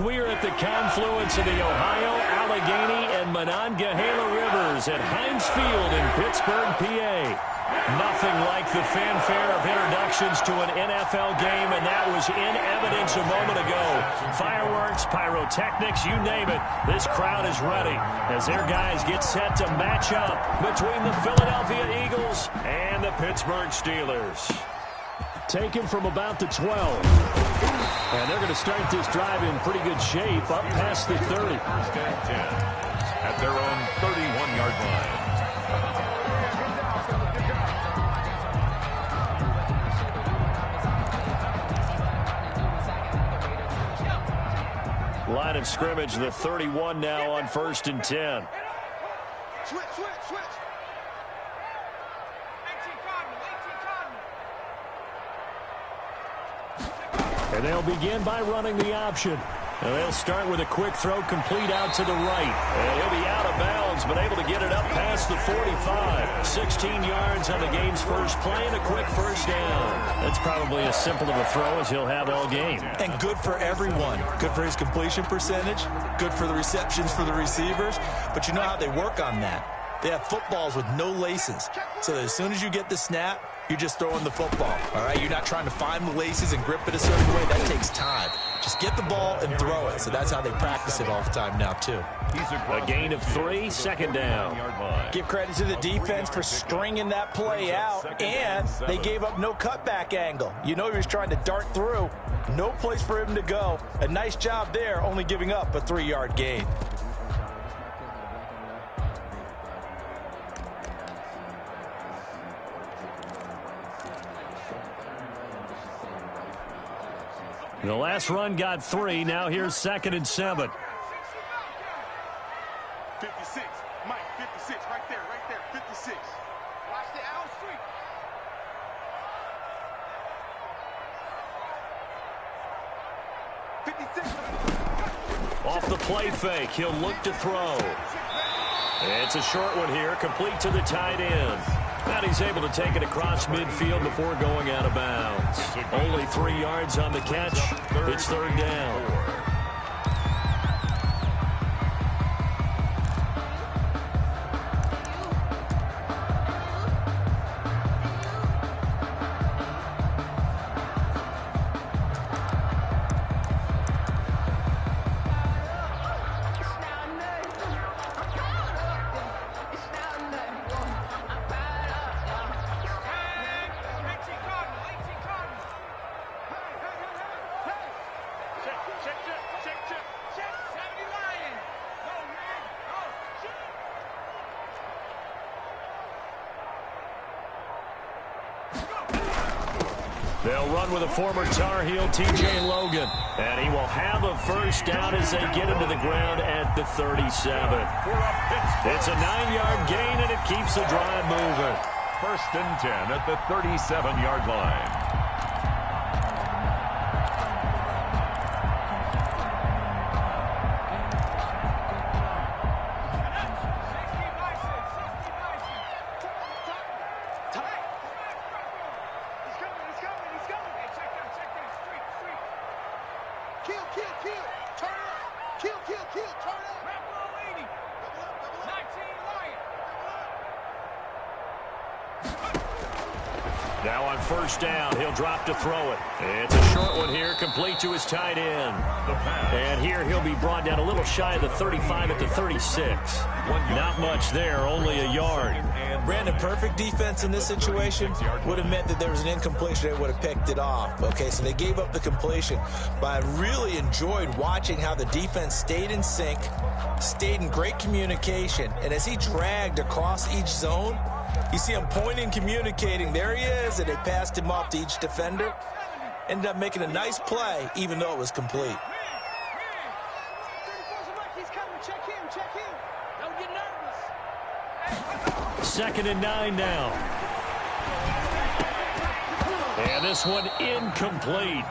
We're at the confluence of the Ohio, Allegheny, and Monongahela Rivers at Heinz Field in Pittsburgh, PA. Nothing like the fanfare of introductions to an NFL game, and that was in evidence a moment ago. Fireworks, pyrotechnics, you name it. This crowd is ready as their guys get set to match up between the Philadelphia Eagles and the Pittsburgh Steelers. Taken from about the 12. And they're going to start this drive in pretty good shape up past the 30. First and 10 at their own 31-yard line. Line of scrimmage, the 31 now on 1st and 10. Switch. And they'll begin by running the option. And they'll start with a quick throw complete out to the right. And he'll be out of bounds, but able to get it up past the 45. 16 yards on the game's first play and a quick first down. That's probably as simple of a throw as he'll have all game. And good for everyone. Good for his completion percentage. Good for the receptions for the receivers. But you know how they work on that. They have footballs with no laces. So that as soon as you get the snap, you're just throwing the football, all right? You're not trying to find the laces and grip it a certain way. That takes time. Just get the ball and throw it. So that's how they practice it all the time now, too. A gain of 3, second down. Give credit to the defense for stringing that play out, and they gave up no cutback angle. You know he was trying to dart through. No place for him to go. A nice job there, only giving up a 3-yard gain. The last run got 3. Now here's 2nd and 7. 56. Mike, 56. Right there. 56. Watch the out street. Off the play fake, he'll look to throw. It's a short one here, complete to the tight end. And he's able to take it across midfield before going out of bounds. Only 3 yards on the catch. It's 3rd down. They'll run with a former Tar Heel, T.J. Logan. And he will have a first down as they get him to the ground at the 37. It's a 9-yard gain, and it keeps the drive moving. 1st and 10 at the 37-yard line. Now on 1st down, he'll drop to throw it. It's a short one here, complete to his tight end. And here he'll be brought down a little shy of the 35 at the 36. Not much there, only a yard. Brandon, perfect defense in this situation would have meant that there was an incompletion. They would have picked it off. Okay, so they gave up the completion. But I really enjoyed watching how the defense stayed in sync, stayed in great communication. And as he dragged across each zone, you see him pointing, communicating. There he is, and they passed him off to each defender. Ended up making a nice play, even though it was complete. Second and 9 now. And this one incomplete.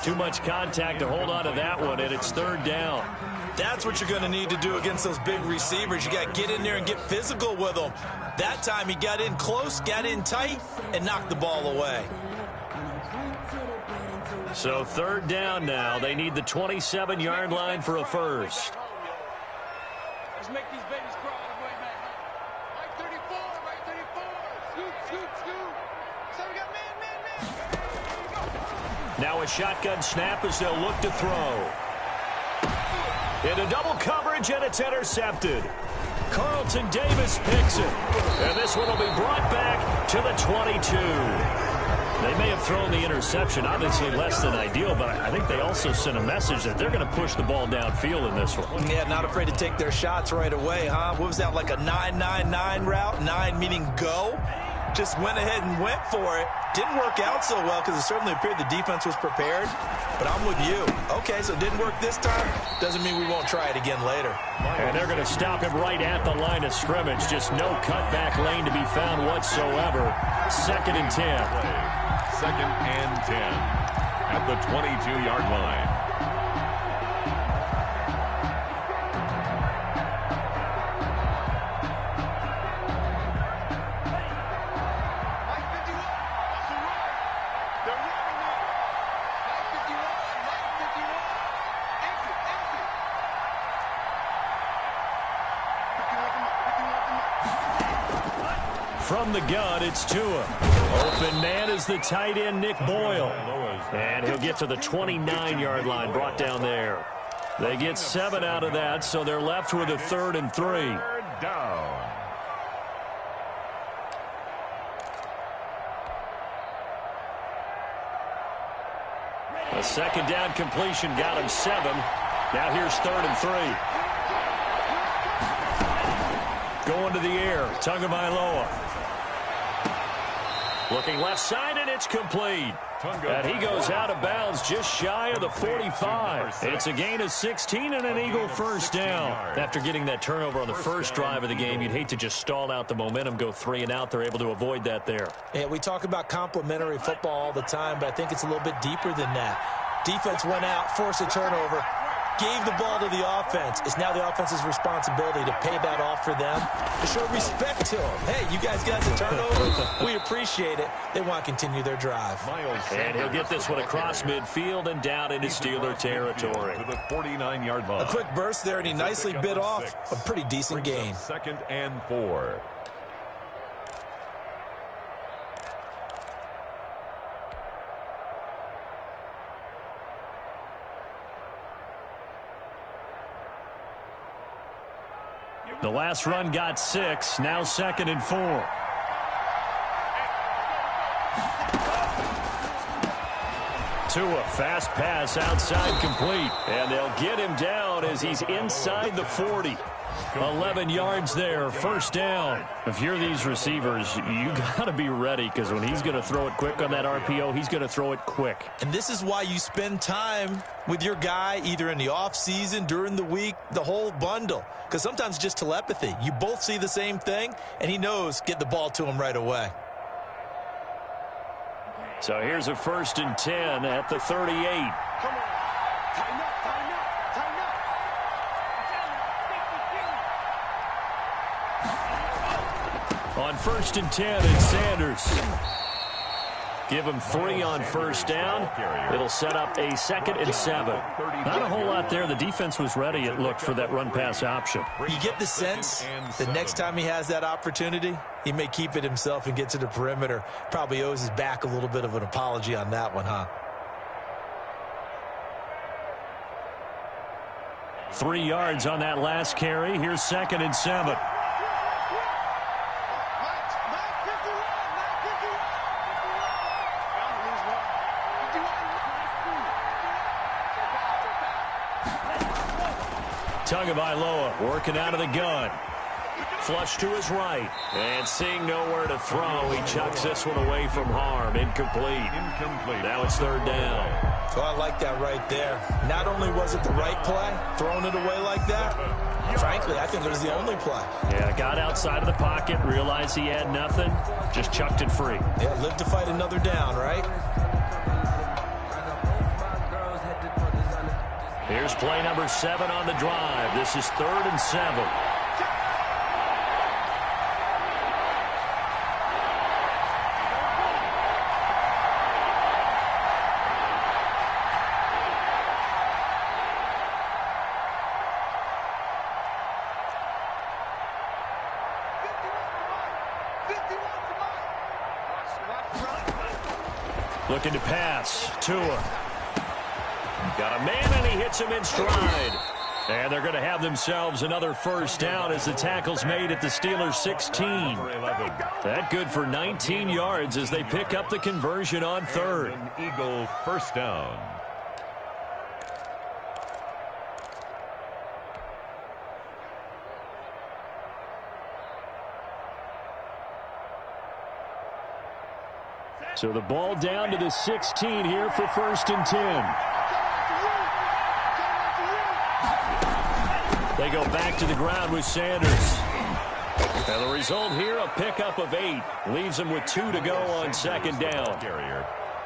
Too much contact to hold on to that one, and it's 3rd down. That's what you're going to need to do against those big receivers. You got to get in there and get physical with them. That time he got in close, got in tight, and knocked the ball away. So third down now. They need the 27-yard line for a first. Let's make these babies cry all the way back. Right 34, right 34. Scoot. So we got man. Now a shotgun snap as they'll look to throw. Into double coverage, and it's intercepted. Carlton Davis picks it. And this one will be brought back to the 22. They may have thrown the interception, obviously less than ideal, but I think they also sent a message that they're going to push the ball downfield in this one. Yeah, not afraid to take their shots right away, huh? What was that, like a 9-9-9 route? 9 meaning go? Just went ahead and went for it. Didn't work out so well because it certainly appeared the defense was prepared. But I'm with you. Okay, so it didn't work this time. Doesn't mean we won't try it again later. And they're going to stop him right at the line of scrimmage. Just no cutback lane to be found whatsoever. 2nd and 10. 2nd and 10 at the 22-yard line. From the gun, it's Tua. Open man is the tight end, Nick Boyle. And he'll get to the 29-yard line, brought down there. They get 7 out of that, so they're left with a 3rd and 3. Third down. A 2nd down completion got him 7. Now here's 3rd and 3. Going to the air, Tagovailoa. Looking left side, and it's complete. And he goes out of bounds just shy of the 45. It's a gain of 16 and an Eagle first down. After getting that turnover on the first drive of the game, you'd hate to just stall out the momentum, go 3 and out. They're able to avoid that there. Yeah, we talk about complementary football all the time, but I think it's a little bit deeper than that. Defense went out, forced a turnover, gave the ball to the offense. It's now the offense's responsibility to pay that off for them, to show respect to them. Hey, you guys got the turnover. We appreciate it. They want to continue their drive. And he'll get this one across midfield and down into Steeler territory. To the 49-yard line. A quick burst there, and he nicely bit off a pretty decent gain. 2nd and 4. The last run got 6. Now 2nd and 4. Tua, fast pass outside complete. And they'll get him down as he's inside the 40. 11 yards there, first down. If you're these receivers, you got to be ready because when he's going to throw it quick on that RPO, he's going to throw it quick. And this is why you spend time with your guy either in the offseason, during the week, the whole bundle. Because sometimes just telepathy. You both see the same thing, and he knows get the ball to him right away. So here's a 1st and 10 at the 38. Come on. Tighten up. On 1st and 10, it's Sanders. Give him 3 on first down. It'll set up a 2nd and 7. Not a whole lot there. The defense was ready, it looked, for that run-pass option. You get the sense that next time he has that opportunity, he may keep it himself and get to the perimeter. Probably owes his back a little bit of an apology on that one, huh? 3 yards on that last carry. Here's 2nd and 7. Tagovailoa working out of the gun. Flush to his right. And seeing nowhere to throw, he chucks this one away from harm. Incomplete. Now it's 3rd down. So I like that right there. Not only was it the right play, throwing it away like that, frankly, I think it was the only play. Yeah, got outside of the pocket, realized he had nothing, just chucked it free. Yeah, live to fight another down, right? Here's play number 7 on the drive. This is 3rd and 7. Looking to pass. Tua. Got a man, and he hits him in stride. And they're going to have themselves another first down as the tackle's made at the Steelers' 16. That good for 19 yards as they pick up the conversion on third. Eagle first down. So the ball down to the 16 here for 1st and 10. They go back to the ground with Sanders. And the result here, a pickup of 8. Leaves them with 2 to go on 2nd down.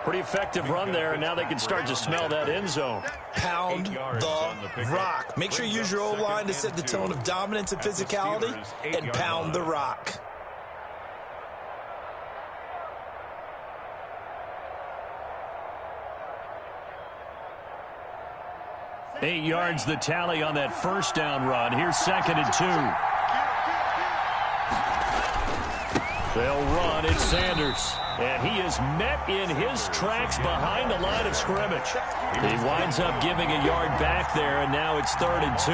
Pretty effective run there, and now they can start to smell that end zone. Pound the rock. Make sure you use your O-line to set the tone of dominance and physicality, and pound the rock. 8 yards the tally on that first down run. Here's 2nd and 2. They'll run. It's Sanders. And he is met in his tracks behind the line of scrimmage. He winds up giving a yard back there, and now it's 3rd and 2.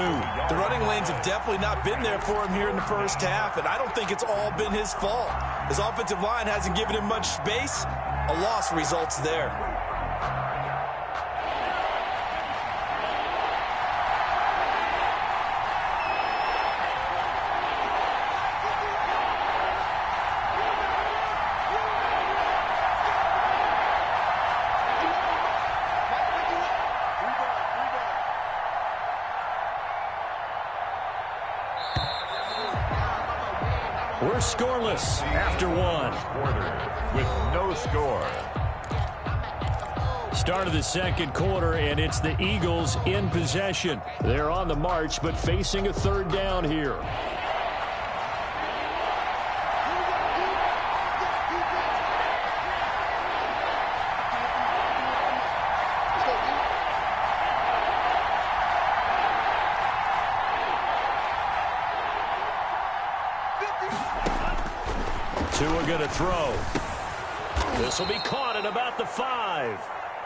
The running lanes have definitely not been there for him here in the first half, and I don't think it's all been his fault. His offensive line hasn't given him much space. A loss results there. We're scoreless after 1. Quarter with no score. Start of the 2nd quarter, and it's the Eagles in possession. They're on the march, but facing a 3rd down here. Tua going to throw. This will be caught at about the 5.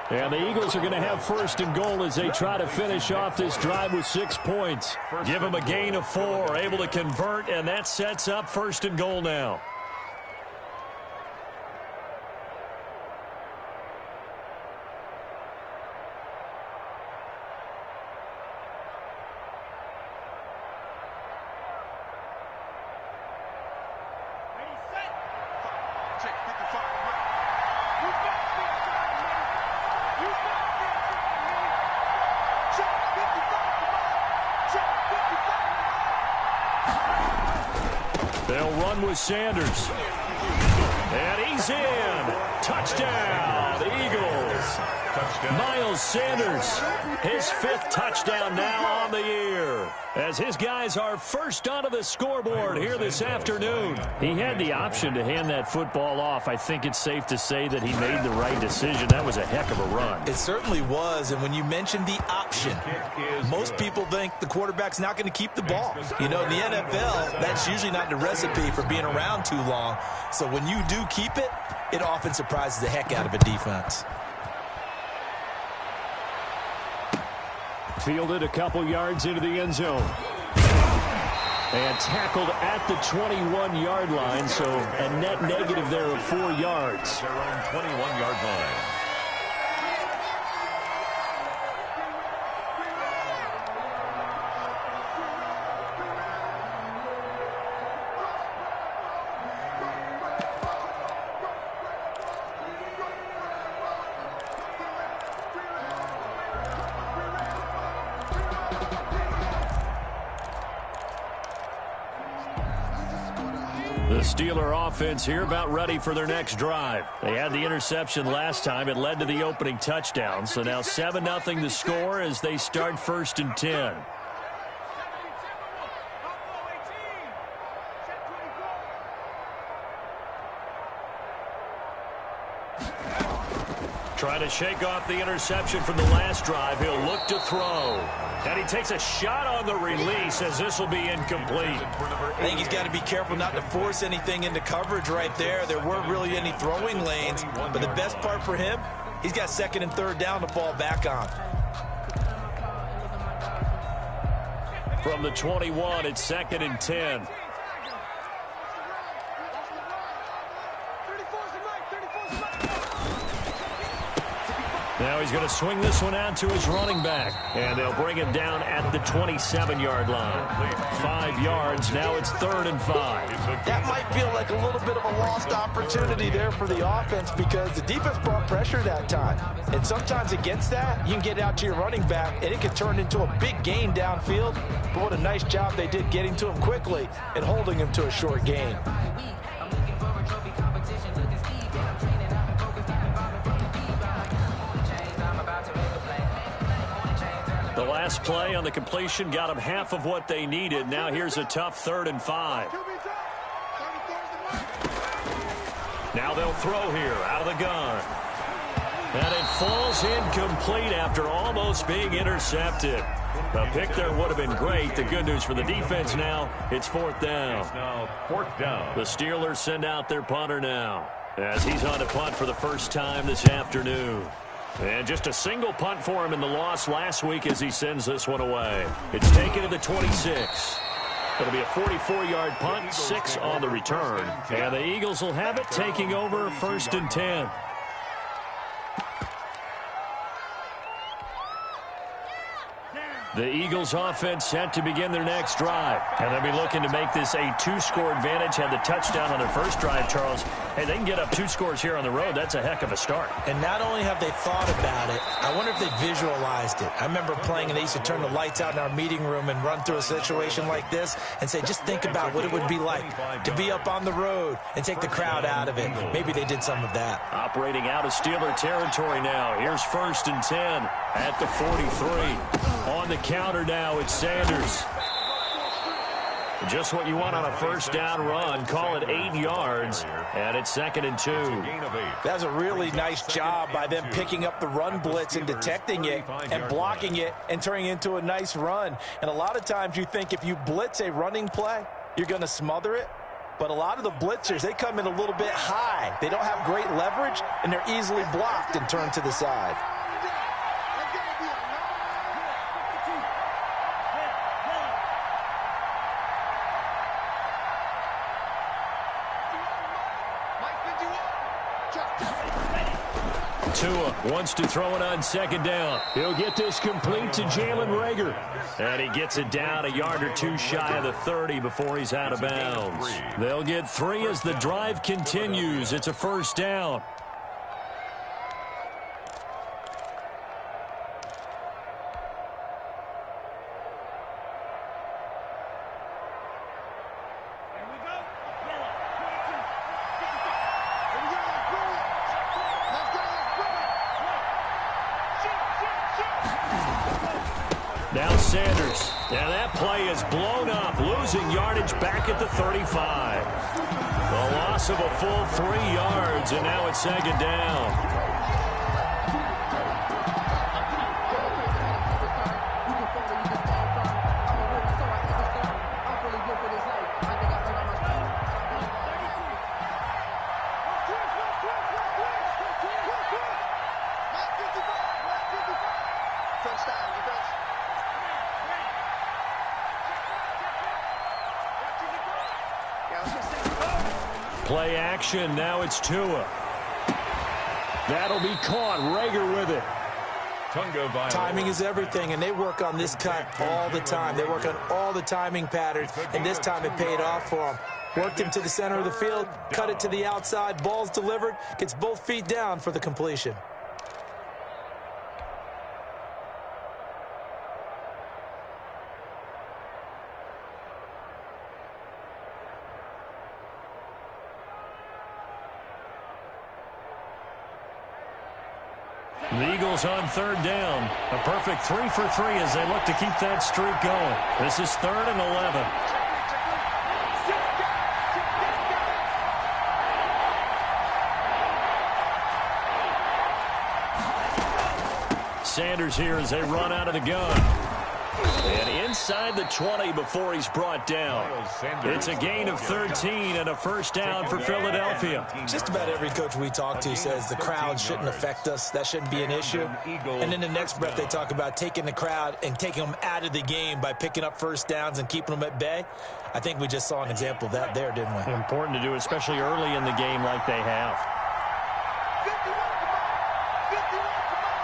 And the Eagles are going to have 1st and goal as they try to finish off this drive with 6 points. Give them a gain of 4, able to convert, and that sets up 1st and goal now. They'll run with Sanders. And he's in. Touchdown, the Eagles. Touchdown. Miles Sanders, his 5th touchdown now on the year, as his guys are first onto the scoreboard here this afternoon. He had the option to hand that football off. I think it's safe to say that he made the right decision. That was a heck of a run. It certainly was, and when you mentioned the option, most people think the quarterback's not going to keep the ball. You know, in the NFL, that's usually not the recipe for being around too long. So when you do keep it, it often surprises the heck out of a defense. Fielded a couple yards into the end zone. And tackled at the 21-yard line, so a net negative there of 4 yards. Their own 21-yard line. The Steeler offense here about ready for their next drive. They had the interception last time. It led to the opening touchdown. So now 7-0 the score as they start 1st and 10. Trying to shake off the interception from the last drive. He'll look to throw. And he takes a shot on the release as this will be incomplete. I think he's got to be careful not to force anything into coverage right there. There weren't really any throwing lanes, but the best part for him, he's got second and third down to fall back on. From the 21, it's 2nd and 10. Now he's going to swing this one out to his running back. And they'll bring him down at the 27-yard line. 5 yards. Now it's 3rd and 5. That might feel like a little bit of a lost opportunity there for the offense because the defense brought pressure that time. And sometimes against that, you can get out to your running back, and it can turn into a big gain downfield. But what a nice job they did getting to him quickly and holding him to a short gain. The last play on the completion got them half of what they needed. Now here's a tough 3rd and 5. Now they'll throw here out of the gun. And it falls incomplete after almost being intercepted. A pick there would have been great. The good news for the defense now, it's 4th down. The Steelers send out their punter now as he's on to punt for the first time this afternoon. And just a single punt for him in the loss last week as he sends this one away. It's taken to the 26. It'll be a 44-yard punt, 6 on the return. And the Eagles will have it taking over 1st and 10. The Eagles offense set to begin their next drive. And they'll be looking to make this a 2-score advantage. Had the touchdown on their first drive, Charles. Hey, they can get up 2 scores here on the road. That's a heck of a start. And not only have they thought about it, I wonder if they visualized it. I remember playing and they used to turn the lights out in our meeting room and run through a situation like this and say, just think about what it would be like to be up on the road and take the crowd out of it. Maybe they did some of that. Operating out of Steeler territory now. Here's 1st and 10 at the 43. On the counter now, it's Sanders. Just what you want on a first down run. Call it 8 yards, and it's 2nd and 2. That's a really nice job by them picking up the run blitz and detecting it and blocking it and turning it into a nice run. And a lot of times you think if you blitz a running play, you're going to smother it. But a lot of the blitzers, they come in a little bit high. They don't have great leverage, and they're easily blocked and turned to the side. Tua wants to throw it on 2nd down. He'll get this complete to Jalen Reagor. And he gets it down a yard or 2 shy of the 30 before he's out of bounds. They'll get 3 as the drive continues. It's a 1st down. Now Sanders. Now that play is blown up, losing yardage back at the 35. The loss of a full 3 yards, and now it's 2nd down. Play action. Now it's Tua. That'll be caught. Reagor with it. Timing is everything, and they work on this cut all the time. They work on all the timing patterns, and this time it paid off for them. Worked him to the center of the field, cut it to the outside, ball's delivered, gets both feet down for the completion. The Eagles on 3rd down. A perfect 3 for 3 as they look to keep that streak going. This is 3rd and 11. Sanders here as they run out of the gun. And inside the 20 before he's brought down. It's a gain of 13 and a first down for Philadelphia. Just about every coach we talk to says the crowd shouldn't affect us. That shouldn't be an issue. And in the next breath, they talk about taking the crowd and taking them out of the game by picking up first downs and keeping them at bay. I think we just saw an example of that there, didn't we? Important to do, especially early in the game like they have. 51, come on. 51, come on.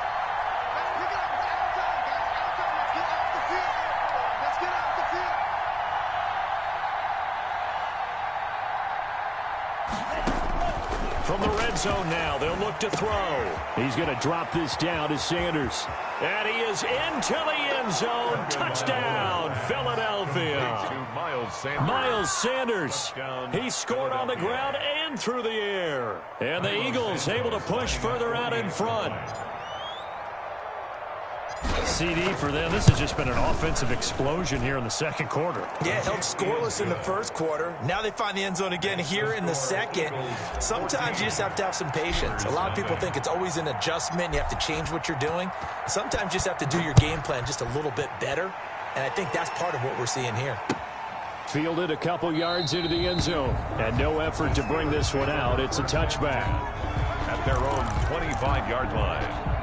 Let's pick it up. It's out time, guys. Out time. Let's get off the field. Let's get off the field. From the red zone now, they'll look to throw. He's going to drop this down to Sanders. And he is into the end zone. Touchdown, Philadelphia. Miles Sanders. He scored on the ground and through the air. And the Eagles able to push further out in front. CD for them. This has just been an offensive explosion here in the second quarter. Yeah, held scoreless in the first quarter. Now they find the end zone again here in the second. Sometimes you just have to have some patience. A lot of people think it's always an adjustment. You have to change what you're doing. Sometimes you just have to do your game plan just a little bit better. And I think that's part of what we're seeing here. Fielded a couple yards into the end zone. And no effort to bring this one out. It's a touchback. At their own 25-yard line.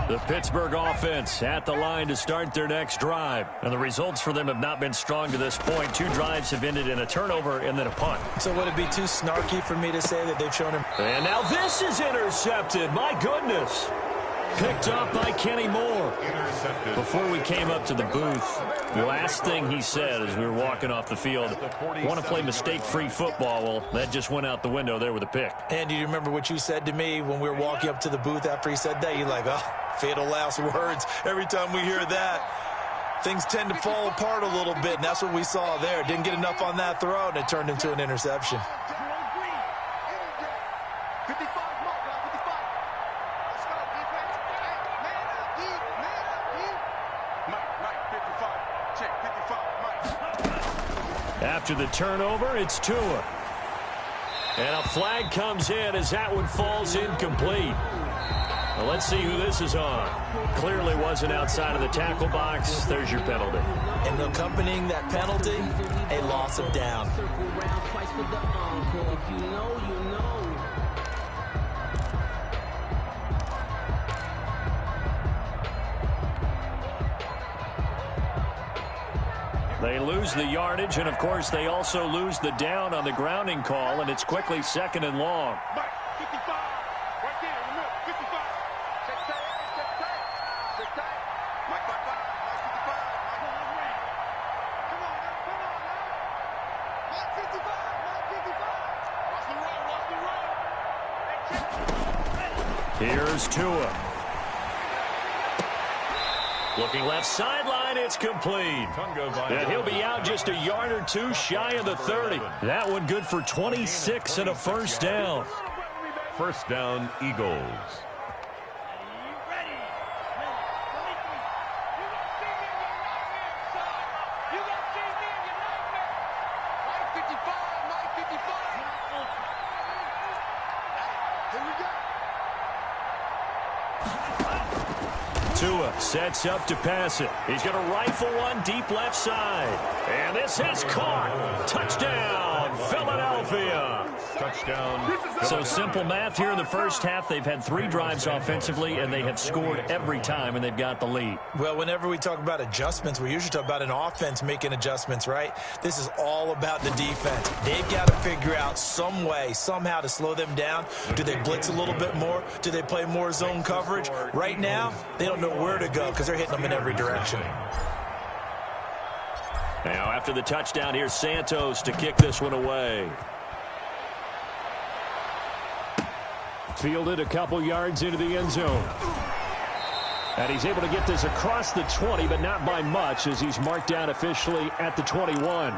The Pittsburgh offense at the line to start their next drive. And the results for them have not been strong to this point. 2 drives have ended in a turnover and then a punt. So would it be too snarky for me to say that they've shown him? And now this is intercepted. My goodness. Picked up by Kenny Moore. Intercepted. Before we came up to the booth, last thing he said as we were walking off the field, want to play mistake-free football. Well, that just went out the window there with a pick. And do you remember what you said to me when we were walking up to the booth after he said that? You're like, oh, fatal last words. Every time we hear that, things tend to fall apart a little bit, and that's what we saw there. Didn't get enough on that throw, and it turned into an interception. 55, come on, guys, 55. Let's go, defense. Man up, deep, man up, deep. Mike, 55. Check, 55, Mike. After the turnover, it's Tua. And a flag comes in as that one falls incomplete. Well, let's see who this is on. Clearly wasn't outside of the tackle box. There's your penalty. And accompanying that penalty, a loss of down. They lose the yardage, and, of course, they also lose the down on the grounding call, and it's quickly 2nd and long. Mike, 55. Right there in the middle, 55. Check tight, check tight. Check tight. Mike, 55. Mike, 55. Come on now, Mike, 55, Mike, 55. Watch the run, watch the run. Hey, check. Here's Tua. Looking left sideline, it's complete. And he'll be out just a yard or two shy of the 30. That one good for 26 and a first down. First down, Eagles. Tua sets up to pass it. He's going to rifle one deep left side. And this is caught. Touchdown, Philadelphia. Touchdown. So simple math here in the first half. They've had 3 drives offensively, and they have scored every time, and they've got the lead. Well, whenever we talk about adjustments, we usually talk about an offense making adjustments, right? This is all about the defense. They've got to figure out some way, somehow to slow them down. Do they blitz a little bit more? Do they play more zone coverage? Right now, they don't know where to go because they're hitting them in every direction. Now, after the touchdown, here's Santos to kick this one away. Fielded a couple yards into the end zone. And he's able to get this across the 20, but not by much, as he's marked down officially at the 21.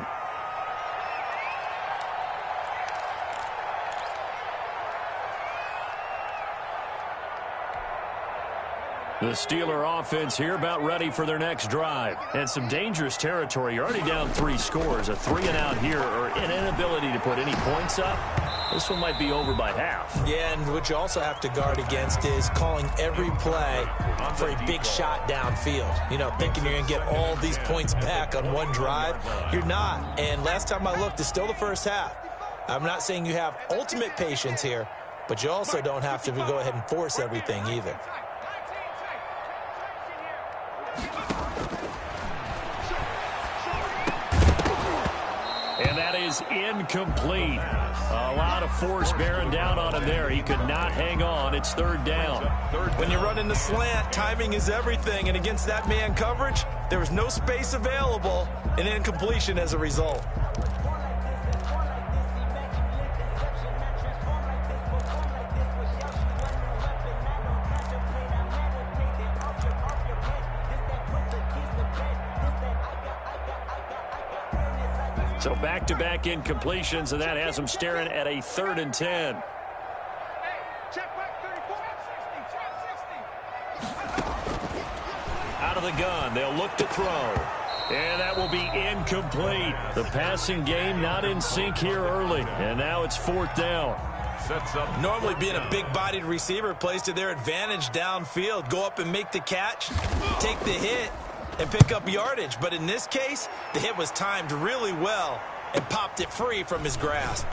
The Steeler offense here about ready for their next drive. And some dangerous territory. You're already down 3 scores. A 3-and-out here or an inability to put any points up. This one might be over by half. Yeah, and what you also have to guard against is calling every play for a big shot downfield. You know, thinking you're going to get all these points back on one drive. You're not. And last time I looked, it's still the first half. I'm not saying you have ultimate patience here, but you also don't have to go ahead and force everything either. And that is incomplete. A lot of force bearing down on him there. He could not hang on. It's 3rd down. When you run in the slant, timing is everything. And against that man coverage, there was no space available. An incompletion as a result. So back-to-back incompletions, and that has him staring at a 3rd and 10. Out of the gun, they'll look to throw. And that will be incomplete. The passing game not in sync here early, and now it's 4th down. Normally being a big-bodied receiver plays to their advantage downfield. Go up and make the catch, take the hit, and pick up yardage. But in this case, the hit was timed really well and popped it free from his grasp.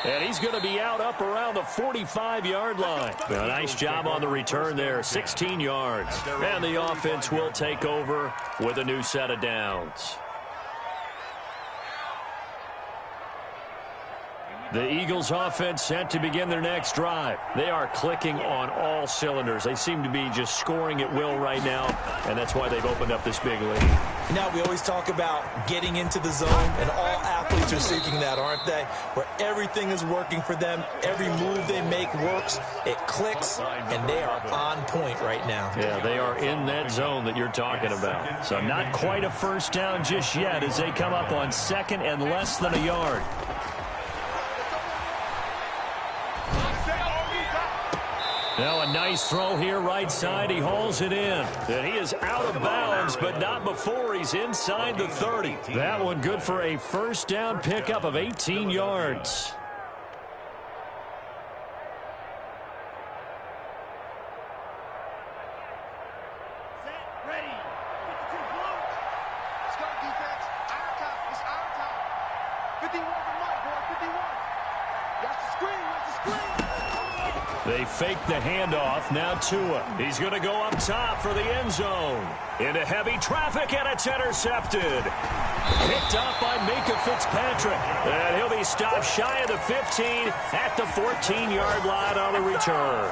And he's going to be out up around the 45-yard line. A nice job on the return there, 16 yards. And the offense will take over with a new set of downs. The Eagles offense set to begin their next drive. They are clicking on all cylinders. They seem to be just scoring at will right now, and that's why they've opened up this big lead. Now, we always talk about getting into the zone, and all athletes are seeking that, aren't they? Where everything is working for them, every move they make works, it clicks, and they are on point right now. Yeah, they are in that zone that you're talking about. So not quite a first down just yet as they come up on 2nd and less than a yard. Now a nice throw here right side. He hauls it in. And he is out of bounds, but not before he's inside the 30. That one good for a first down pickup of 18 yards. They fake the handoff. Now Tua. He's going to go up top for the end zone. Into heavy traffic, and it's intercepted. Picked up by Minka Fitzpatrick. And he'll be stopped shy of the 15 at the 14-yard line on the return.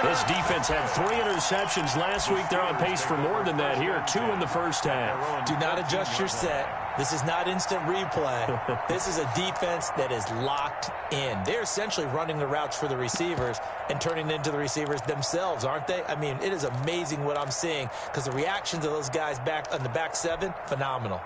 This defense had 3 interceptions last week. They're on pace for more than that here. 2 in the first half. Do not adjust your set. This is not instant replay. This is a defense that is locked in. They're essentially running the routes for the receivers and turning into the receivers themselves, aren't they? I mean, it is amazing what I'm seeing because the reactions of those guys back on the back 7, phenomenal.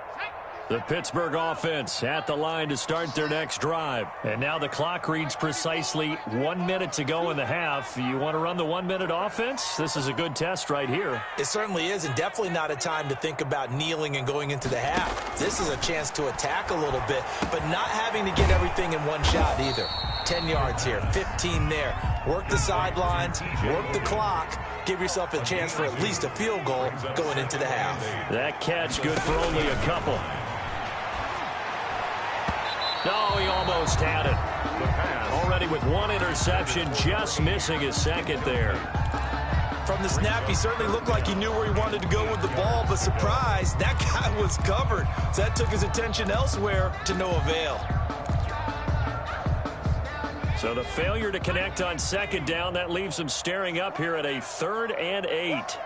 The Pittsburgh offense at the line to start their next drive. And now the clock reads precisely 1 minute to go in the half. You want to run the 1-minute offense? This is a good test right here. It certainly is, and definitely not a time to think about kneeling and going into the half. This is a chance to attack a little bit, but not having to get everything in one shot either. 10 yards here, 15 there. Work the sidelines, work the clock. Give yourself a chance for at least a field goal going into the half. That catch good for only a couple. No, he almost had it. Already with 1 interception, just missing his 2nd there. From the snap, he certainly looked like he knew where he wanted to go with the ball, but surprise, that guy was covered. So that took his attention elsewhere to no avail. So the failure to connect on 2nd down, that leaves him staring up here at a 3rd and 8. 34's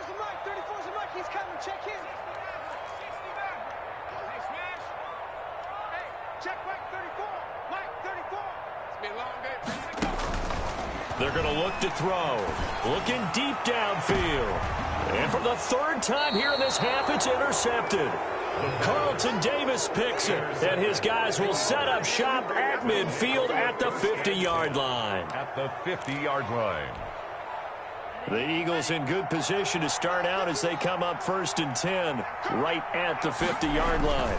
the mic, 34's the mic, he's coming, check in. Check Mike 34. Mike 34. It's been a long day. They're going to look to throw. Looking deep downfield. And for the 3rd time here in this half, it's intercepted. Carlton Davis picks it. And his guys will set up shop at midfield at the 50-yard line. At the 50-yard line. The Eagles in good position to start out as they come up 1st and 10 right at the 50-yard line.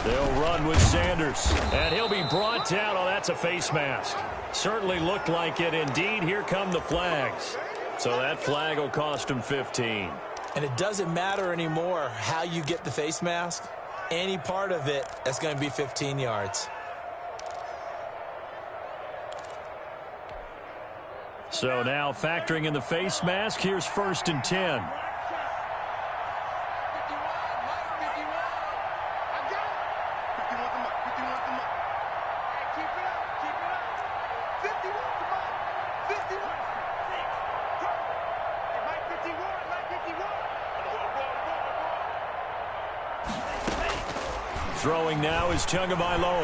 They'll run with Sanders, and he'll be brought down. Oh, that's a face mask. Certainly looked like it. Indeed, here come the flags. So that flag will cost him 15. And it doesn't matter anymore how you get the face mask. Any part of it, that's going to be 15 yards. So now factoring in the face mask, here's 1st and 10. Throwing now is Tagovailoa.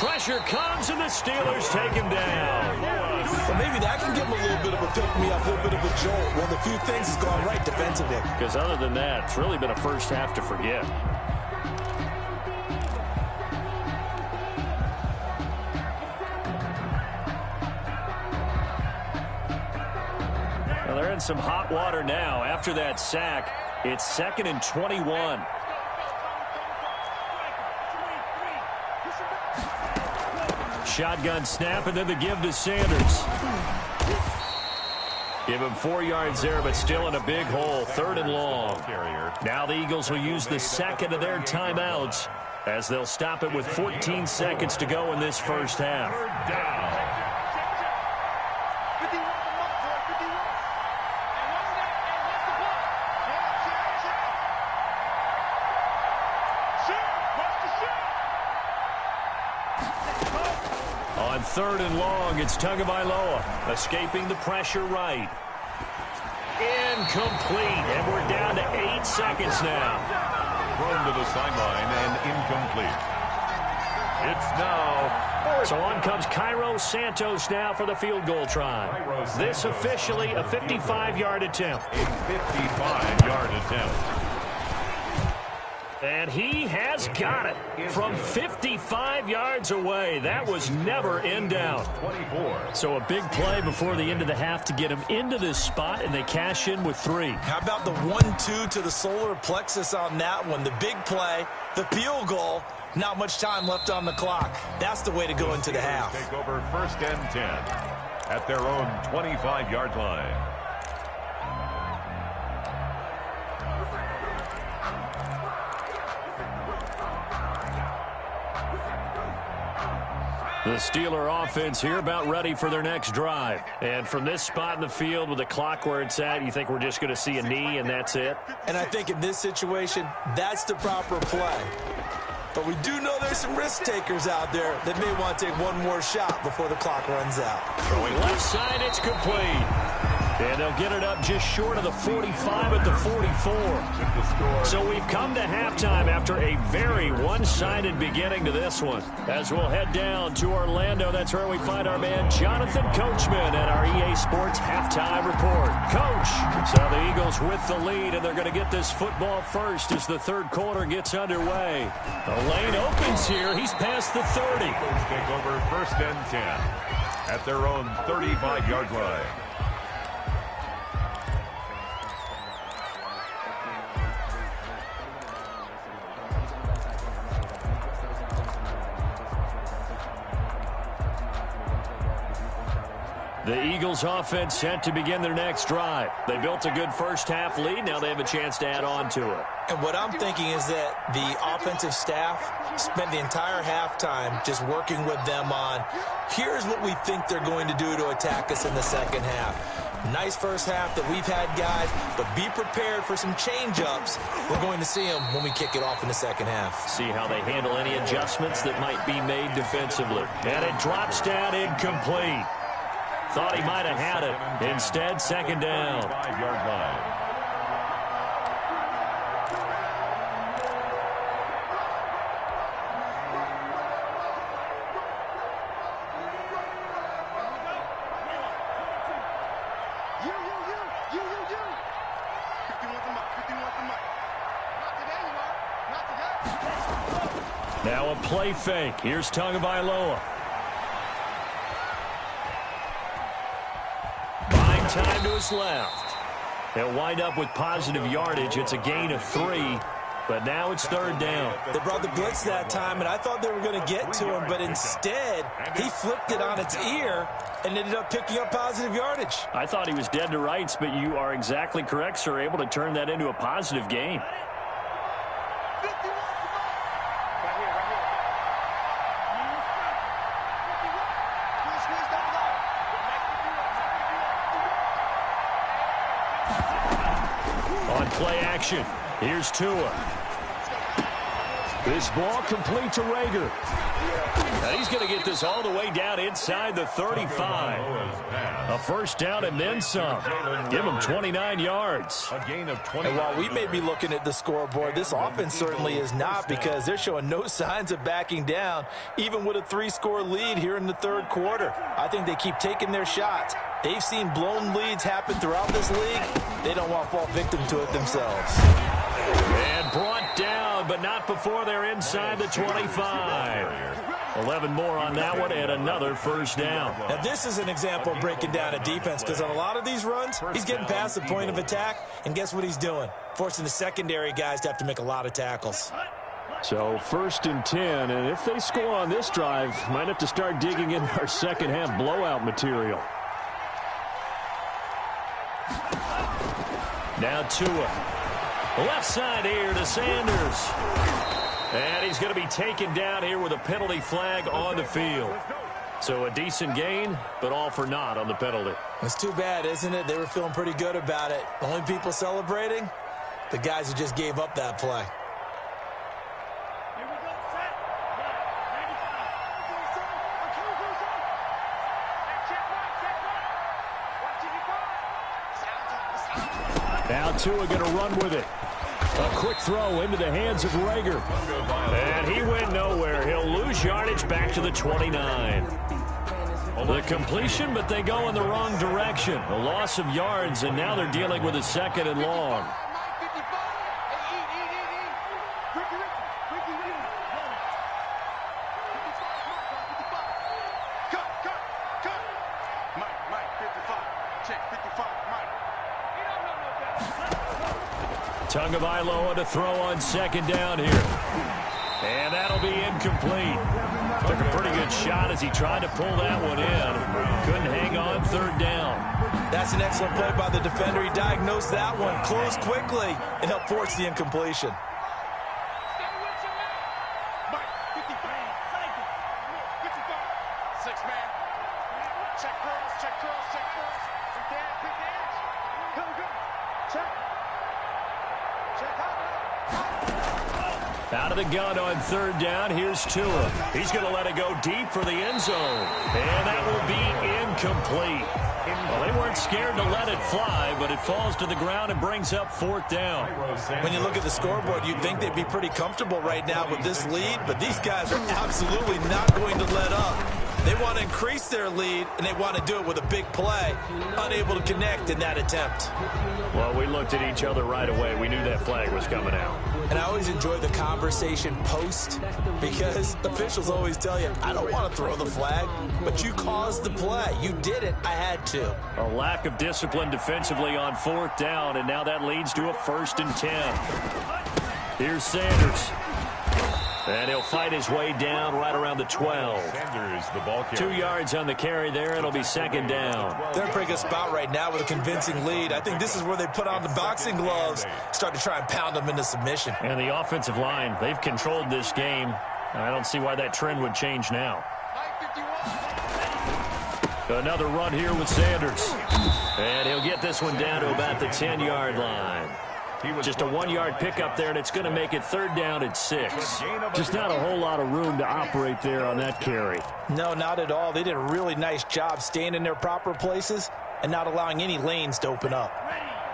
Pressure comes, and the Steelers take him down. Well, maybe that can give him a little bit of a pick-me-up, a little bit of a jolt. Well, the few things has gone right defensively. Because other than that, it's really been a first half to forget. Well, they're in some hot water now. After that sack, it's 2nd and 21. Shotgun snap, and then the give to Sanders. Give him 4 yards there, but still in a big hole. 3rd and long. Now the Eagles will use the second of their timeouts as they'll stop it with 14 seconds to go in this first half. On 3rd and long, it's Tagovailoa escaping the pressure right. Incomplete, and we're down to 8 seconds now. Thrown to the sideline and incomplete. It's now 4th. So on comes Cairo Santos now for the field goal try. This officially a 55-yard attempt. A 55-yard attempt. And he has got it from 55 yards away. That was never in doubt. 24. So a big play before the end of the half to get him into this spot, and they cash in with 3. How about the 1-2 to the solar plexus on that one? The big play, the field goal, not much time left on the clock. That's the way to go into the half. Take over 1st and 10 at their own 25-yard line. The Steeler offense here about ready for their next drive. And from this spot in the field with the clock where it's at, you think we're just going to see a knee and that's it? And I think in this situation, that's the proper play. But we do know there's some risk takers out there that may want to take one more shot before the clock runs out. Throwing left side, it's complete. And they'll get it up just short of the 45 at the 44. So we've come to halftime after a very one-sided beginning to this one. As we'll head down to Orlando, that's where we find our man Jonathan Coachman at our EA Sports Halftime Report. Coach, so the Eagles with the lead, and they're going to get this football first as the third quarter gets underway. The lane opens here. He's past the 30. Take over 1st and 10 at their own 35-yard line. The Eagles offense set to begin their next drive. They built a good first half lead. Now they have a chance to add on to it. And what I'm thinking is that the offensive staff spent the entire halftime just working with them on, here's what we think they're going to do to attack us in the second half. Nice first half that we've had, guys, but be prepared for some change-ups. We're going to see them when we kick it off in the second half. See how they handle any adjustments that might be made defensively. And it drops down incomplete. Thought he might have had it. Instead, second down. 5-yard line. Now a play fake. Here's Tagovailoa. Buying time to his left. They'll wind up with positive yardage. It's a gain of 3, but now it's 3rd down. They brought the blitz that time, and I thought they were going to get to him, but instead he flipped it on its ear and ended up picking up positive yardage. I thought he was dead to rights, but you are exactly correct, sir. Able to turn that into a positive gain. On play action, here's Tua. This ball complete to Rager. And he's going to get this all the way down inside the 35. A 1st down and then some. Give him 29 yards. A gain of 20. And while we may be looking at the scoreboard, this offense certainly is not, because they're showing no signs of backing down, even with a 3-score lead here in the 3rd quarter. I think they keep taking their shots. They've seen blown leads happen throughout this league. They don't want to fall victim to it themselves. And brought down, but not before they're inside the 25. 11 more on that one, and another 1st down. Now, this is an example of breaking down a defense, because on a lot of these runs, he's getting past the point of attack, and guess what he's doing? Forcing the secondary guys to have to make a lot of tackles. So 1st and 10, and if they score on this drive, might have to start digging in our second-half blowout material. Now Tua. Left side here to Sanders. And he's going to be taken down here with a penalty flag on the field. So a decent gain, but all for naught on the penalty. It's too bad, isn't it? They were feeling pretty good about it. The only people celebrating, the guys who just gave up that play. Now Tua going to run with it. A quick throw into the hands of Rager. And he went nowhere. He'll lose yardage back to the 29. The completion, but they go in the wrong direction. A loss of yards, and now they're dealing with a 2nd and long. Tagovailoa to throw on 2nd down here. And that'll be incomplete. Took a pretty good shot as he tried to pull that one in. Couldn't hang on 3rd down. That's an excellent play by the defender. He diagnosed that one, closed quickly, and helped force the incompletion. Out of the gun on 3rd down. Here's Tua. He's going to let it go deep for the end zone. And that will be incomplete. Well, they weren't scared to let it fly, but it falls to the ground and brings up 4th down. When you look at the scoreboard, you'd think they'd be pretty comfortable right now with this lead, but these guys are absolutely not going to let up. They want to increase their lead, and they want to do it with a big play. Unable to connect in that attempt. Well, we looked at each other right away. We knew that flag was coming out. And I always enjoy the conversation post, because officials always tell you, I don't want to throw the flag, but you caused the play. You did it. I had to. A lack of discipline defensively on 4th down, and now that leads to a 1st and 10. Here's Sanders. And he'll fight his way down right around the 12. Sanders, the ball carrier. 2 yards on the carry there. It'll be 2nd down. They're in a pretty good spot right now with a convincing lead. I think this is where they put on the boxing gloves, start to try and pound them into submission. And the offensive line, they've controlled this game. I don't see why that trend would change now. Another run here with Sanders. And he'll get this one down to about the 10-yard line. Just a 1-yard pickup there, and it's going to make it 3rd down and 6. Just not a whole lot of room to operate there on that carry. No, not at all. They did a really nice job staying in their proper places and not allowing any lanes to open up.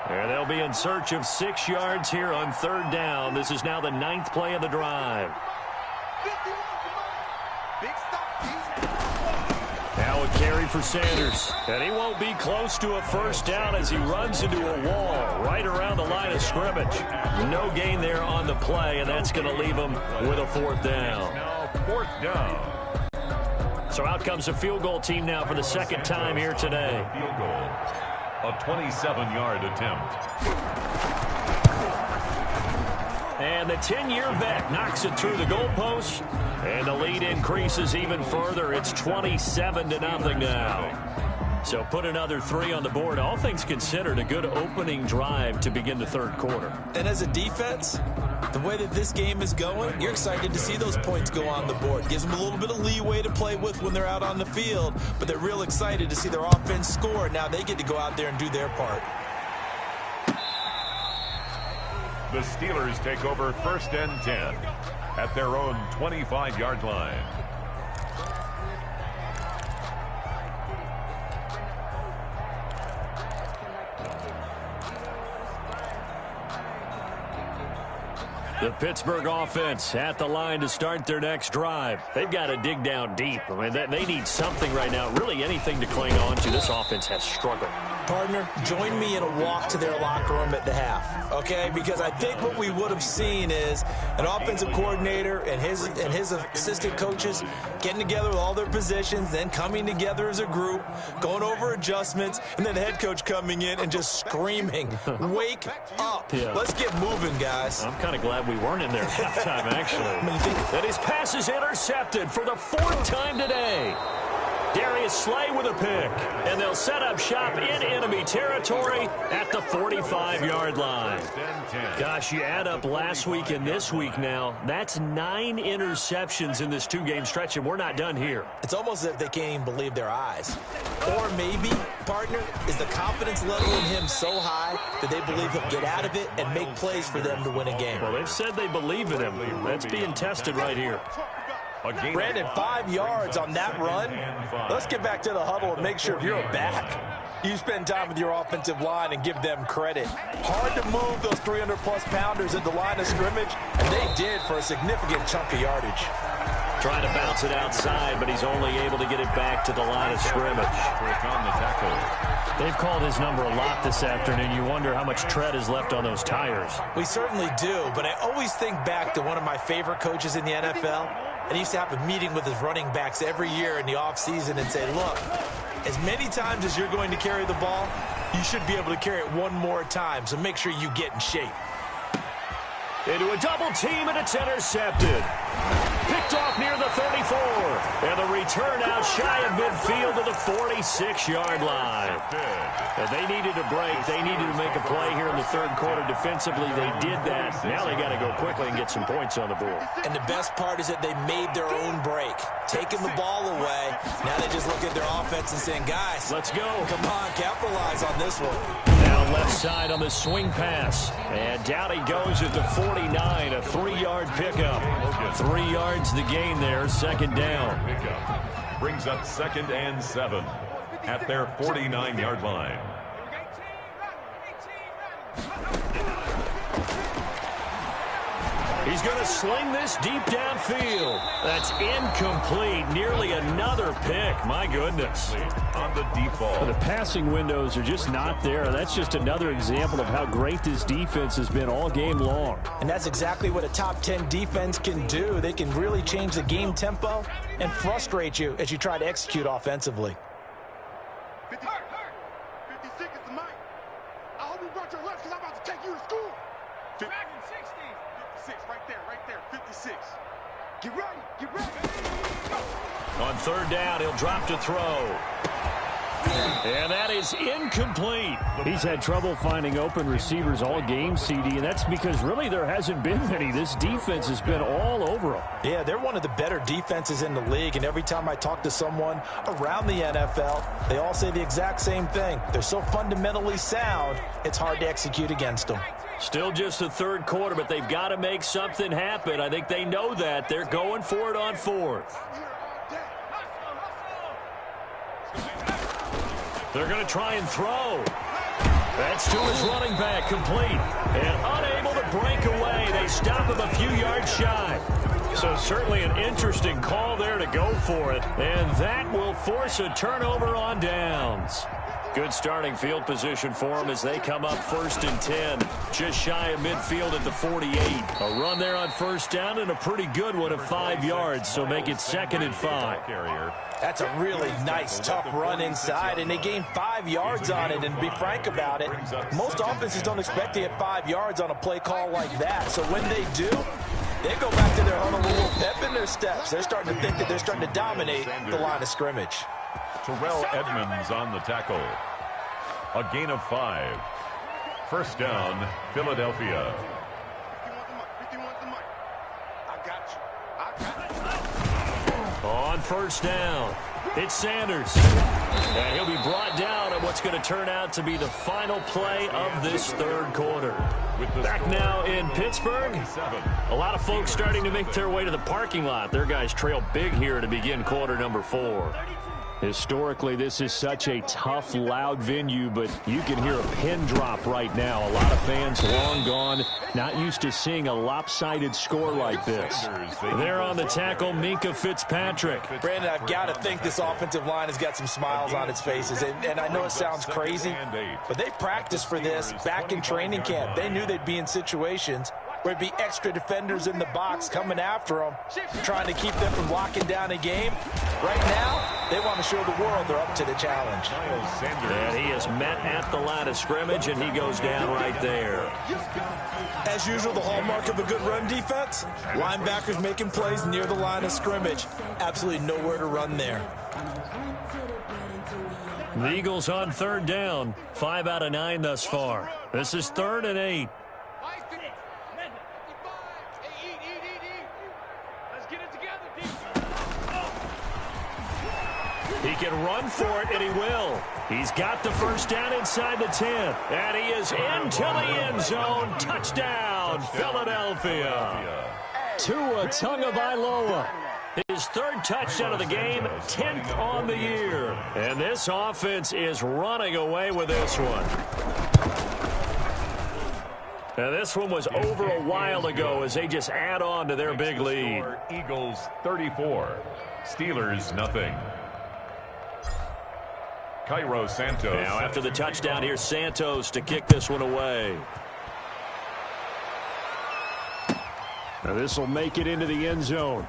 And they'll be in search of 6 yards here on 3rd down. This is now the 9th play of the drive. Now Now a carry for Sanders. And he won't be close to a first down as he runs into a wall right around the line of scrimmage. No gain there on the play, and that's going to leave him with a fourth down. Now fourth down. So out comes a field goal team now for the second time here today. Field goal. A 27-yard attempt. And the 10-year vet knocks it through the goalpost. And the lead increases even further. It's 27-0 now. So put another 3 on the board. All things considered, a good opening drive to begin the third quarter. And as a defense, the way that this game is going, you're excited to see those points go on the board. Gives them a little bit of leeway to play with when they're out on the field, but they're real excited to see their offense score. Now they get to go out there and do their part. The Steelers take over first and 10 at their own 25-yard line. The Pittsburgh offense at the line to start their next drive. They've got to dig down deep. I mean, they need something right now, really anything to cling on to. This offense has struggled. Partner, join me in a walk to their locker room at the half, okay? Because I think what we would have seen is an offensive coordinator and his assistant coaches getting together with all their positions, then coming together as a group, going over adjustments, and then the head coach coming in and just screaming, wake up. Yeah. Let's get moving, guys. I'm kind of glad we weren't in there at halftime, actually. And his pass is intercepted for the 4th time today. Darius Slay with a pick, and they'll set up shop in enemy territory at the 45-yard line. Gosh, you add up last week and this week now, that's 9 interceptions in this 2-game stretch, and we're not done here. It's almost as if they can't even believe their eyes. Or maybe, partner, is the confidence level in him so high that they believe he'll get out of it and make plays for them to win a game. Well, they've said they believe in him. That's being tested right here. Brandon, 5 yards on that run. Let's get back to the huddle and make sure you're back. You spend time with your offensive line and give them credit. Hard to move those 300-plus pounders at the line of scrimmage, and they did for a significant chunk of yardage. Trying to bounce it outside, but he's only able to get it back to the line of scrimmage. They've called his number a lot this afternoon. You wonder how much tread is left on those tires. We certainly do, but I always think back to one of my favorite coaches in the NFL. And he used to have a meeting with his running backs every year in the offseason and say, look, as many times as you're going to carry the ball, you should be able to carry it one more time, so make sure you get in shape. Into a double team, and it's intercepted. Picked off near the 34. And the return out shy of midfield to the 46-yard line. And they needed a break. They needed to make a play here in the third quarter defensively. They did that. Now they got to go quickly and get some points on the board. And the best part is that they made their own break, taking the ball away. Now they just look at their offense and saying, guys, let's go. Come on, capitalize on this one. Now left side on the swing pass. And down he goes at the 49, a 3-yard pickup. 3 yards the gain there, second down. Brings up 2nd and 7 at their 49-yard line. He's going to sling this deep downfield. That's incomplete. Nearly another pick. My goodness. On the deep ball. The passing windows are just not there. That's just another example of how great this defense has been all game long. And that's exactly what a top 10 defense can do. They can really change the game tempo and frustrate you as you try to execute offensively. 56 is the mic. I hope you brought your lunch because I'm about to take you to school. Back in 60. 56, right there, 56. Get ready. On third down, he'll drop to throw. And that is incomplete. He's had trouble finding open receivers all game, CD, and that's because really there hasn't been many. This defense has been all over them. Yeah, they're one of the better defenses in the league, and every time I talk to someone around the NFL, they all say the exact same thing. They're so fundamentally sound, it's hard to execute against them. Still just the third quarter, but they've got to make something happen. I think they know that. They're going for it on fourth. They're going to try and throw. That's to his running back, complete. And unable to break away. They stop him a few yards shy. So certainly an interesting call there to go for it. And that will force a turnover on downs. Good starting field position for them as they come up 1st and 10. Just shy of midfield at the 48. A run there on first down and a pretty good one of 5 yards. So make it 2nd and 5. That's a really nice, tough run inside, and they gained 5 yards on it. And to be frank about it, most offenses don't expect to get 5 yards on a play call like that. So when they do, they go back to their huddle with a little pep in their steps. They're starting to think that they're starting to dominate the line of scrimmage. Terrell Edmonds on the tackle. A gain of 5. First down, Philadelphia. On first down, it's Sanders. And he'll be brought down on what's going to turn out to be the final play of this 3rd quarter. Back now in Pittsburgh. A lot of folks starting to make their way to the parking lot. Their guys trail big here to begin quarter number 4. Historically, this is such a tough, loud venue, but you can hear a pin drop right now. A lot of fans long gone, not used to seeing a lopsided score like this. There on the tackle, Minkah Fitzpatrick. Brandon, I've got to think this offensive line has got some smiles on its faces. And I know it sounds crazy, but they practiced for this back in training camp. They knew they'd be in situations where it'd be extra defenders in the box coming after them, trying to keep them from locking down a game. Right now, they want to show the world they're up to the challenge. And he is met at the line of scrimmage, and he goes down right there. As usual, the hallmark of a good run defense, linebackers making plays near the line of scrimmage. Absolutely nowhere to run there. The Eagles on 3rd down, 5 out of 9 thus far. This is 3rd and 8. He can run for it, and he will. He's got the first down inside the 10. And he is into the end zone. Touchdown, Philadelphia. Tua Tagovailoa. His 3rd touchdown of the game, 10th on the year. And this offense is running away with this one. Now, this one was over a while ago as they just add on to their big lead. Eagles 34, Steelers nothing. Cairo Santos. Now, after the touchdown, here's Santos to kick this one away. Now, this will make it into the end zone.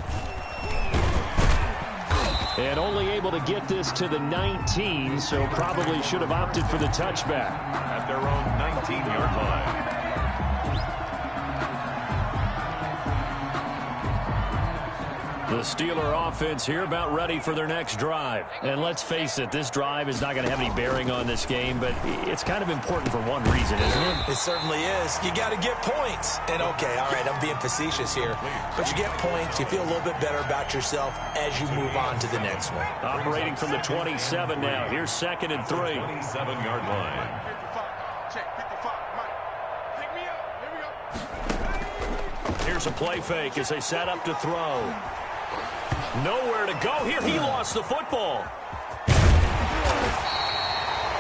And only able to get this to the 19, so probably should have opted for the touchback. At their own 19-yard line. The Steeler offense here about ready for their next drive. And let's face it, this drive is not going to have any bearing on this game, but it's kind of important for one reason, isn't it? It certainly is. You got to get points. And, okay, all right, I'm being facetious here. But you get points, you feel a little bit better about yourself as you move on to the next one. Operating from the 27 now. Here's 2nd and 3. 27-yard line. Here's a play fake as they set up to throw. Nowhere to go here. He lost the football.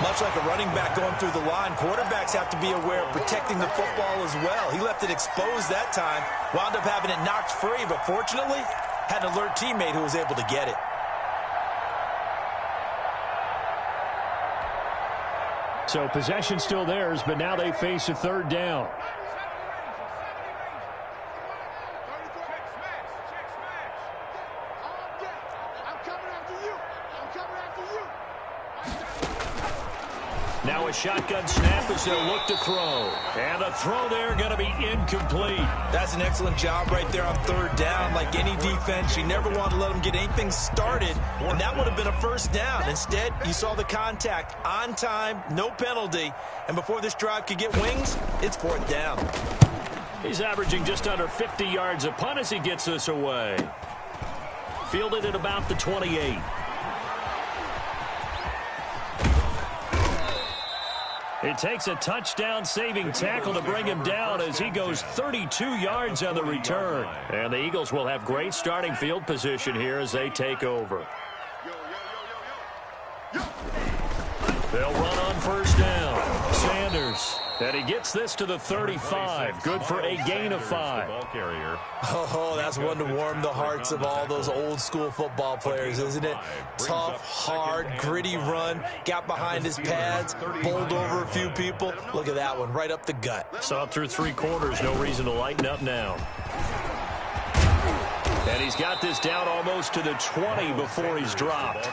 Much like a running back going through the line, quarterbacks have to be aware of protecting the football as well. He left it exposed that time, wound up having it knocked free, but fortunately, had an alert teammate who was able to get it. So possession still theirs, but now they face a 3rd down. Now a shotgun snap as they'll look to throw. And the throw there going to be incomplete. That's an excellent job right there on 3rd down. Like any defense, you never want to let them get anything started. And that would have been a first down. Instead, you saw the contact on time, no penalty. And before this drive could get wings, it's 4th down. He's averaging just under 50 yards a punt as he gets this away. Fielded at about the 28. It takes a touchdown-saving tackle to bring him down as he goes 32 yards on the return. And the Eagles will have great starting field position here as they take over. They'll run on first down. Sanders. And he gets this to the 35. Good for a gain of 5. Oh, that's one to warm the hearts of all those old school football players, isn't it? Tough, hard, gritty run. Got behind his pads, bowled over a few people. Look at that one, right up the gut. Saw it through 3 quarters. No reason to lighten up now. And he's got this down almost to the 20 before he's dropped.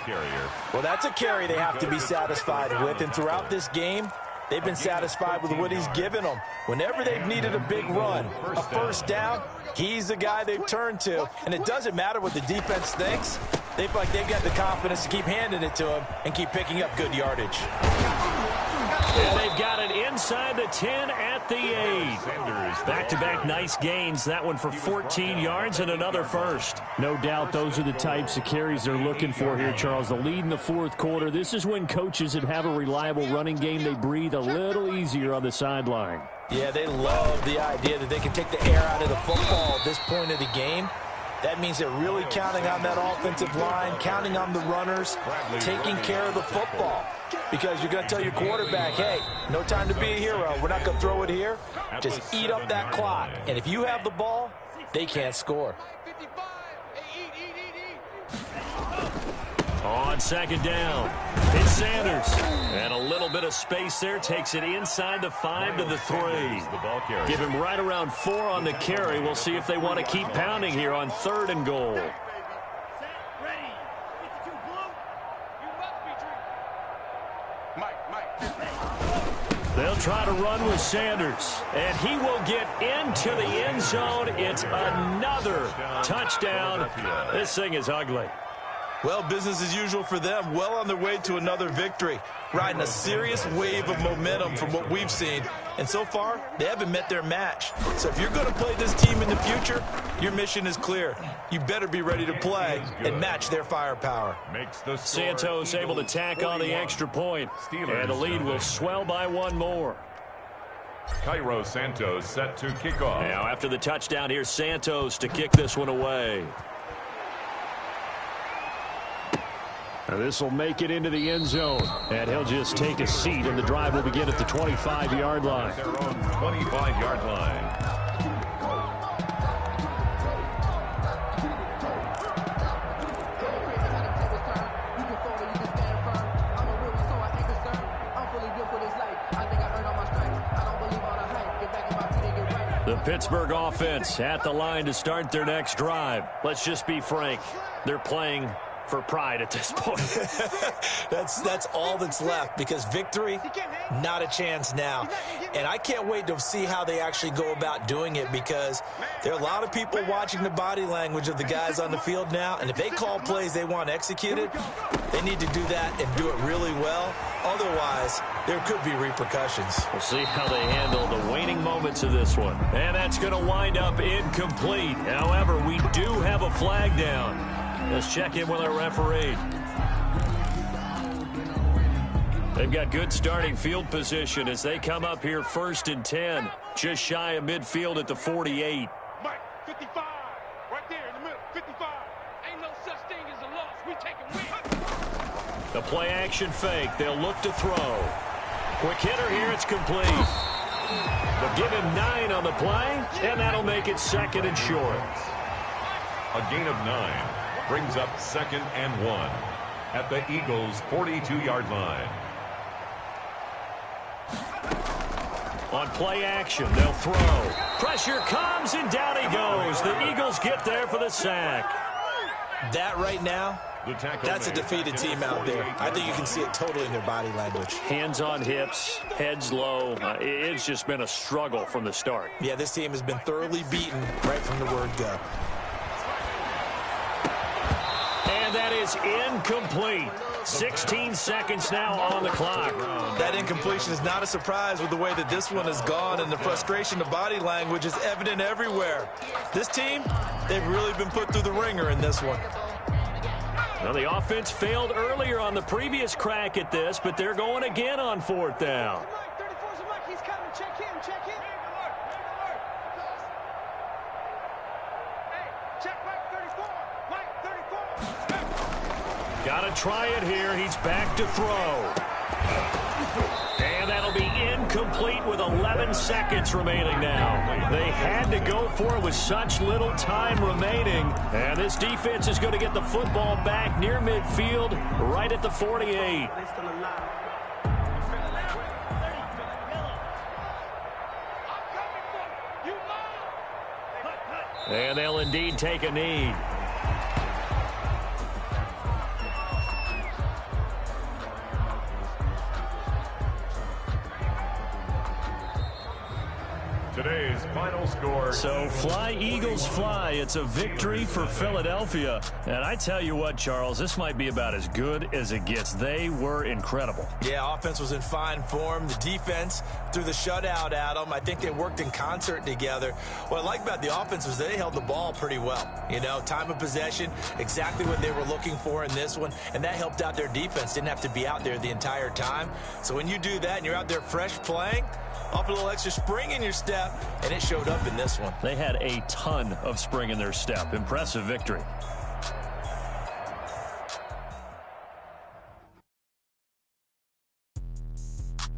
Well, that's a carry they have to be satisfied with. And throughout this game, they've been satisfied with what he's given them. Whenever they've needed a big run, a first down, he's the guy they've turned to. And it doesn't matter what the defense thinks. They feel like they've got the confidence to keep handing it to him and keep picking up good yardage. And they've got it inside the 10 at the 8. Back-to-back nice gains. That one for 14 yards and another first. No doubt those are the types of carries they're looking for here, Charles. The lead in the 4th quarter. This is when coaches that have a reliable running game, they breathe a little easier on the sideline. Yeah, they love the idea that they can take the air out of the football at this point of the game. That means they're really counting on that offensive line, counting on the runners, taking care of the football. Because you're going to tell your quarterback, hey, no time to be a hero. We're not going to throw it here. Just eat up that clock. And if you have the ball, they can't score. On 2nd down, it's Sanders. And a little bit of space there. Takes it inside the 5 to the 3. Give him right around 4 on the carry. We'll see if they want to keep pounding here on 3rd and goal. They'll try to run with Sanders, and he will get into the end zone. It's another touchdown. This thing is ugly. Well, business as usual for them. Well on their way to another victory. Riding a serious wave of momentum from what we've seen. And so far, they haven't met their match. So if you're going to play this team in the future, your mission is clear. You better be ready to play and match their firepower. Santos able to tack on the extra point. And the lead will swell by 1 more. Cairo Santos set to kick off. Now after the touchdown, here's Santos to kick this one away. This will make it into the end zone, and he'll just take a seat, and the drive will begin at the 25-yard line. Their own 25-yard line. The Pittsburgh offense at the line to start their next drive. Let's just be frank. They're playing for pride at this point. That's all that's left, because victory, not a chance now. And I can't wait to see how they actually go about doing it, because there are a lot of people watching the body language of the guys on the field now, and if they call plays they want executed, they need to do that and do it really well. Otherwise, there could be repercussions. We'll see how they handle the waning moments of this one. And that's going to wind up incomplete. However, we do have a flag down. Let's check in with our referee. They've got good starting field position as they come up here 1st and 10. Just shy of midfield at the 48. Mike, 55. Right there in the middle, 55. Ain't no such thing as a loss. We take a win. The play action fake. They'll look to throw. Quick hitter here. It's complete. They'll give him 9 on the play, and that'll make it 2nd and short. A gain of 9 brings up 2nd and 1 at the Eagles' 42-yard line. On play action, they'll throw. Pressure comes, and down he goes. The Eagles get there for the sack. That right now, that's a defeated team out there. I think you can see it totally in their body language. Hands on hips, heads low. It's just been a struggle from the start. Yeah, this team has been thoroughly beaten right from the word go. And that is incomplete. 16 seconds now on the clock. That incompletion is not a surprise with the way that this one has gone, and the frustration of body language is evident everywhere. This team, they've really been put through the ringer in this one. Well, the offense failed earlier on the previous crack at this, but they're going again on 4th down. He's coming. Check him. Hey, check Mike 34. Mike 34. Got to try it here. He's back to throw. And that'll be incomplete with 11 seconds remaining now. They had to go for it with such little time remaining. And this defense is going to get the football back near midfield, right at the 48. And they'll indeed take a knee. Today's final score. So fly, Eagles, fly. It's a victory for Philadelphia. And I tell you what, Charles, this might be about as good as it gets. They were incredible. Yeah, offense was in fine form. The defense threw the shutout at them. I think they worked in concert together. What I like about the offense was they held the ball pretty well. You know, time of possession, exactly what they were looking for in this one. And that helped out their defense. Didn't have to be out there the entire time. So when you do that and you're out there fresh playing, off a little extra spring in your step, and it showed up in this one. They had a ton of spring in their step. Impressive victory.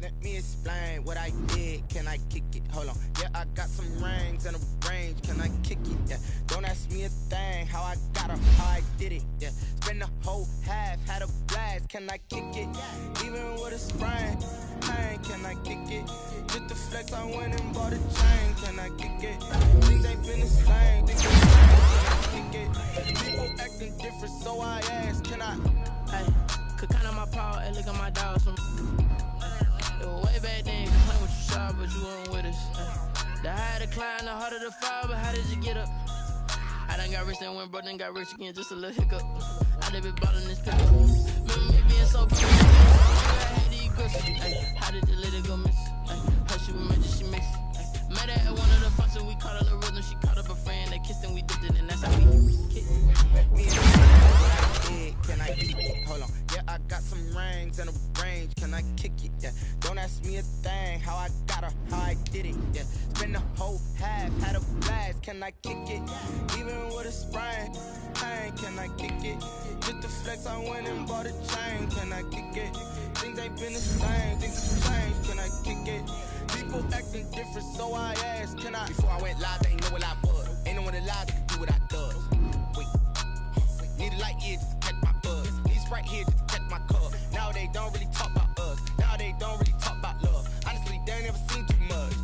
Let me explain what I did. Can I kick it? Hold on. Yeah, I got some rings and a range. Can I kick it? Yeah. Don't ask me a thing. How I got her, how I did it. Yeah. Spend the whole half, had a blast. Can I kick it? Even with a sprain. Pain, can I kick it? Just the flex, I went and bought a chain. Can I kick it? Things ain't been the same. Things ain't the same. Can I kick it? People acting different, so I asked, can I? Hey, could count on my power and look at my dogs. Way back then, you playing with you sharp, but you weren't with us. The higher the climb, the harder the fall, but how did you get up? I done got rich and went broke, then got rich again, just a little hiccup. I done been ballin' this pickup. Remember me being so cute. I hate these grips. How did you let it go miss? How she remember she mixed. Met her at one of the functions, we caught her the rhythm. She caught up a friend, they kissed and we dipped it, and that's how we kicked. Let me explain what I did. Can I kick it? Hold on. Yeah, I got some rings and a range. Can I kick it? Yeah. Don't ask me a thing. How I got her, how I did it. Yeah. Spend the whole half, had a blast. Can I kick it? Even with a sprain. Pain, can I kick it? Just the flex, I went and bought a chain. Can I kick it? Things ain't been the same. Things have changed. Can I kick it? People acting different, so I asked, can I? Before I went live, they ain't know what I was. Ain't no one alive that can do what I does. Wait. Need a light here just to catch my buzz. Need Sprite here just to catch my cup. Now they don't really talk about us. Now they don't really talk about love. Honestly, they ain't never seen too much.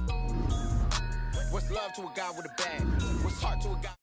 What's love to a guy with a bag? What's heart to a guy?